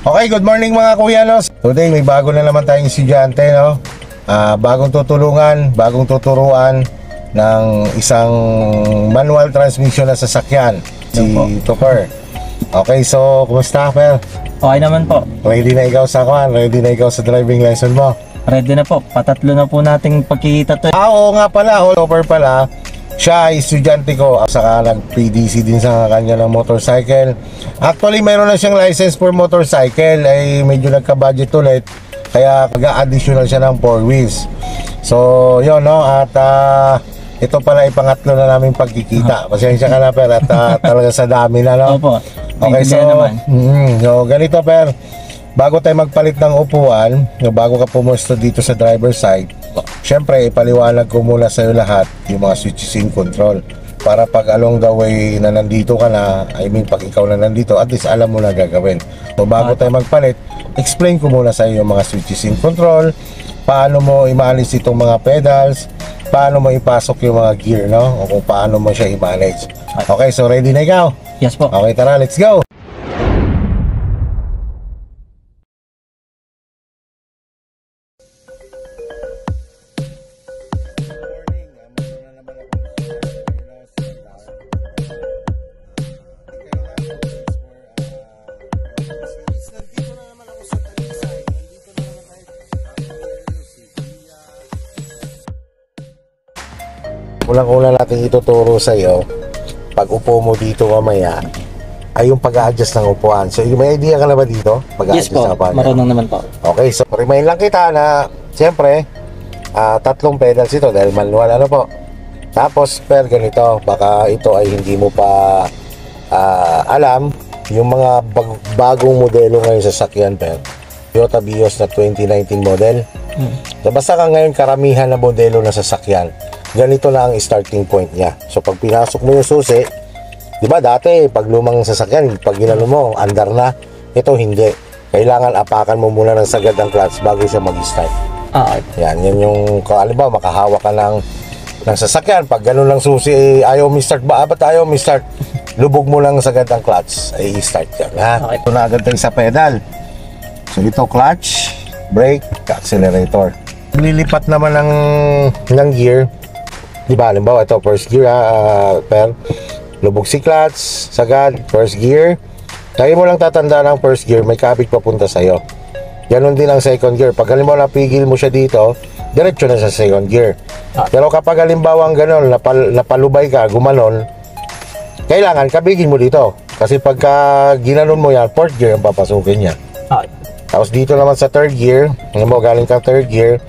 Okay, good morning mga kuya, no? Today may bago na naman tayong estudyante, no? Bagong tutulungan, bagong tuturuan ng isang manual transmission na sasakyan, si Topper. Okay, so kumusta, Per? Okay naman po. Ready na ikaw sa kwan? Ready na ikaw sa driving lesson mo? Ready na po. Patatlo na po nating pagkikita to. Oo nga pala, Topper pala. Siya ay estudyante ko, saka nag-PDC din sa kanya ng motorcycle. Actually, mayroon na siyang license for motorcycle, ay medyo nagka-budget ulit, kaya mag-additional siya ng 4 wheels. So, yun, no? At ito pala ay pangatlo na namin pagkikita. Pasensya ka na, Per, at talaga sa dami na, no? Opo. Okay, so, so ganito, Per. Bago tayo magpalit ng upuan, bago ka pumusto dito sa driver side, syempre ipaliwanag ko muna sa iyo lahat yung mga switches in control, para pag along the way na nandito ka na, I mean pag ikaw na nandito, at least alam mo na gagawin. So bago tayo magpalit, explain ko muna sa iyo yung mga switches in control, paano mo i-manage itong mga pedals, paano mo ipasok yung mga gear, no? O kung paano mo siya i-manage. Okay, so ready na ikaw? Yes po. Okay, tara, let's go! Unang-una natin ituturo sa iyo, pag upo mo dito mamaya, ay yung pag-a-adjust ng upuan. So, may idea ka na ba dito? Yes po, marunong naman po. Okay, so remind lang kita na, siyempre, tatlong pedals ito dahil manual, ano po. Tapos, Per, ganito, baka ito ay hindi mo pa alam, yung mga bagong modelo ngayon sa sasakyan, Per. Toyota Vios na 2019 model. So, basta ka ngayon karamihan na modelo na sasakyan, ganito na ang starting point niya. So pag pinasok mo yung susi, di ba dati pag lumang sasakyan, pag ginano mo, andar na. Ito hindi. Kailangan apakan mo muna ng sagad ang clutch bago siya mag-start. Yan yung, halimbawa makahawak ka ng sasakyan, pag gano'n lang susi, ayaw mi-start ba? Ba't ayaw mi-start? Lubog mo lang sagad ang clutch, ay i-start yan. Ha? Okay. Ito na agad tayo sa pedal. So ito clutch, brake, accelerator. Lilipat naman ng gear. Di ba, halimbawa ito first gear, Per, lubog si clutch, sagad, first gear. Lagi mo lang tatanda ng first gear, may kabig papunta sa'yo. Ganon din ang second gear. Pag halimbawa napigil mo siya dito, diretso na sa second gear. Pero kapag halimbawa ganon, napalubay ka, gumanon, kailangan kabigin mo dito. Kasi pagka ginanon mo yan, fourth gear ang papasukin niya. Tapos dito naman sa third gear, galing ka third gear,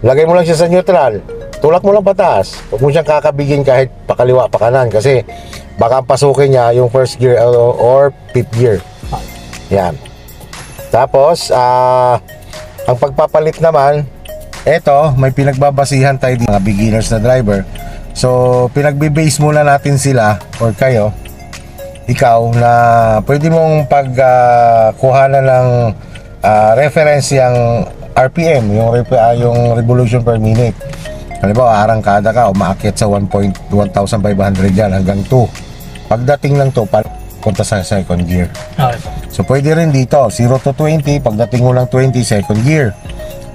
lagay mo lang siya sa neutral. Tulak mo lang pataas. Huwag mo siyang kakabigin kahit pakaliwa pa kanan, kasi baka pasukin niya yung first gear or fifth gear. Yan. Tapos ang pagpapalit naman, eto may pinagbabasihan tayo mga beginners na driver. So pinagbe-base muna natin sila or kayo, ikaw, na pwede mong pagkuhanan ng reference yung RPM, yung revolution per minute. Halimbawa, arangkada ka, umaakyat sa 1,500 yan hanggang 2. Pagdating ng 2, punta sa second gear. So, pwede rin dito, 0 to 20, pagdating mo ng 20, second gear.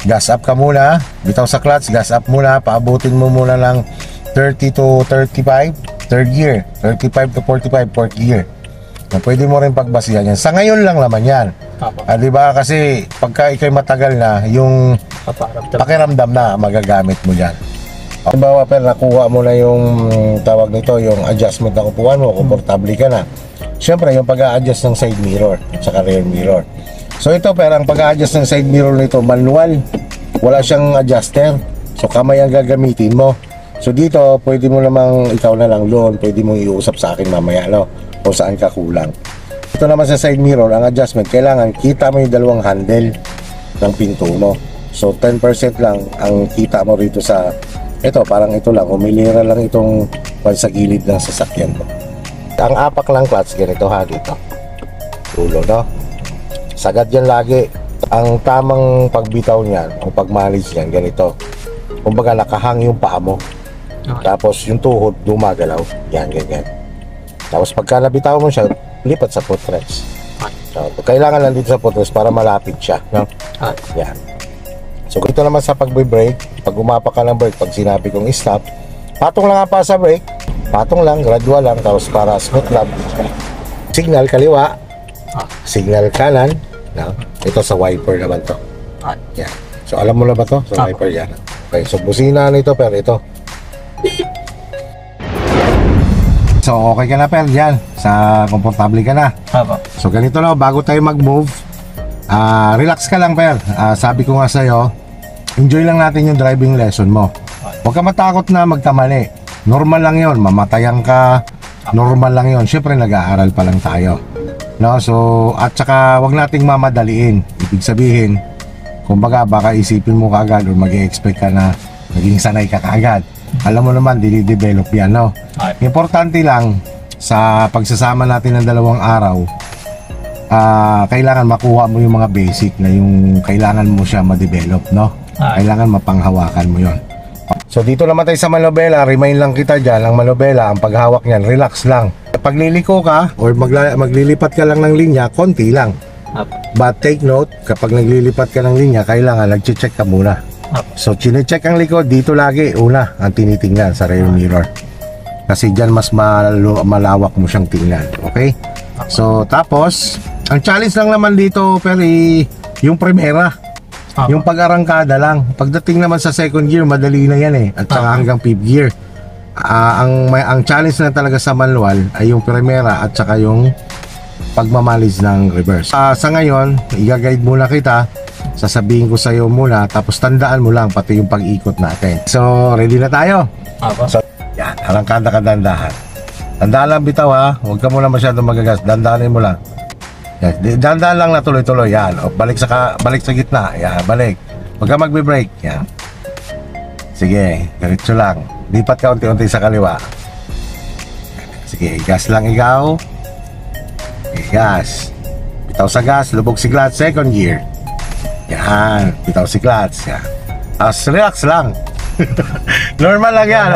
Gas up ka muna, bitaw sa clutch, gas up muna, paabutin mo muna ng 30 to 35, third gear. 35 to 45, fourth gear. Na pwede mo rin pagbasihan yan. Sa ngayon lang naman yan. Diba? Kasi pagka ikay matagal na, yung pakiramdam na magagamit mo dyan. Halimbawa, Per, nakuha mo na yung tawag nito, yung adjustment ng upuan mo, komportable ka na. Siyempre, yung pag-a-adjust ng side mirror at saka rear mirror. So ito, Per, ang pag-a-adjust ng side mirror nito, manual. Wala siyang adjuster. So kamay ang gagamitin mo. So dito, pwede mo namang, ikaw na lang doon, pwede mong iusap sa akin mamaya, no? O saan ka kulang. Ito naman sa side mirror, ang adjustment, kailangan kita mo yung dalawang handle ng pinto mo. So 10% lang ang kita mo rito sa ito, parang ito lang, umilira lang itong sa gilid ng sasakyan mo. Ang apak lang clutch, ganito ha, dito. Ulo, no? Sagad yan lagi. Ang tamang pagbitaw niyan, o pag-manage niyan, ganito. Kumbaga nakahang yung paa mo. Tapos yung tuhod, dumagalaw. Yan, ganyan. Tapos pagka nabitaw mo siya, lipat sa footrest. Kailangan lang dito sa footrest para malapit siya, no? Yan. So dito naman sa pagbe-brake, pag umapak ka ng brake, pag sinabi kong stop, patong lang nga pa sa brake, patong lang, gradual lang, tapos para smooth lang. Signal kaliwa, signal kanan, no? Ito sa wiper naman to. Yan. So alam mo na ba to? Sa wiper yan. Okay, so busina nito pero ito. So okay ka na per dyan, sa komportable ka na. So ganito na, bago tayo mag-move, relax ka lang per. Sabi ko nga sa'yo, enjoy lang natin yung driving lesson mo. Huwag ka matakot na magkamali. Normal lang yon, mamatayan ka, normal lang yon. Siyempre nag-aaral pa lang tayo, no? So at saka wag nating mamadaliin. Ibig sabihin, kumbaga baka isipin mo kaagad o mag-expect ka na naging sanay ka kaagad. Alam mo naman, dinidevelop yan, no? Importante lang sa pagsasama natin ng 2 araw, kailangan makuha mo yung mga basic na yung kailangan mo siya ma-develop, no? Kailangan mapanghawakan mo yon. So dito naman tayo sa manobela, remind lang kita dyan, ang manobela, ang paghawak niyan, relax lang. Pag liliko ka or maglilipat ka lang ng linya, konti lang. But take note, kapag naglilipat ka ng linya, kailangan nag-check ka muna. So chine-check ang likod, dito lagi, una, ang tinitingnan sa rear mirror. Kasi dyan mas malawak mo siyang tingnan, okay? So tapos, ang challenge lang naman dito, pero yung primera. Yung pag-arangkada lang. Pagdating naman sa second gear, madali na yan eh. At saka hanggang 5th gear. Ang challenge na talaga sa manual ay yung primera at saka yung pagmamalis ng reverse. Sa ngayon, i-guide muna kita. Sasabihin ko sa iyo muna, tapos tandaan mo lang pati yung pag-ikot natin. So, ready na tayo? So, yan, arangkada ka dandahan. Tandaan lang bitaw ha. Huwag ka muna masyadong magagas. Dandahanin mo lang. Yan, dandahan lang na tuloy-tuloy. Yan, o, balik sa gitna. Yan, balik. Huwag ka magbe-brake. Yan. Sige, diretso lang. Lipat ka unti-unti sa kaliwa. Sige, gas lang ikaw. Gas. Bitaw sa gas, lubog si clutch, second gear. Yan, bitaw si clutch. Yan. Tapos relax lang. Normal lang yan.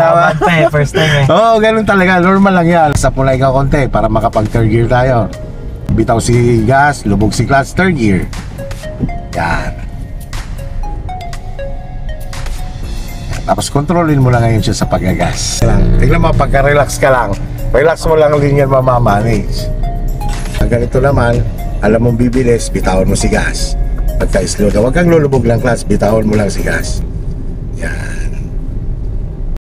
First time eh. Oo, ganun talaga. Normal lang yan. Sa pula ikaw konti para makapag third gear tayo. Bitaw si gas, lubog si clutch, third gear. Yan. Tapos kontrolin mo lang ngayon siya sa paggagas. Tingnan mo, pagka-relax ka lang, relax mo lang ang linya mamamanage. Ang ganito naman, alam mong bibilis, bitawan mo si gas. Pagka-slow na, huwag kang lulubog lang clutch, bitawan mo lang si gas. Yan.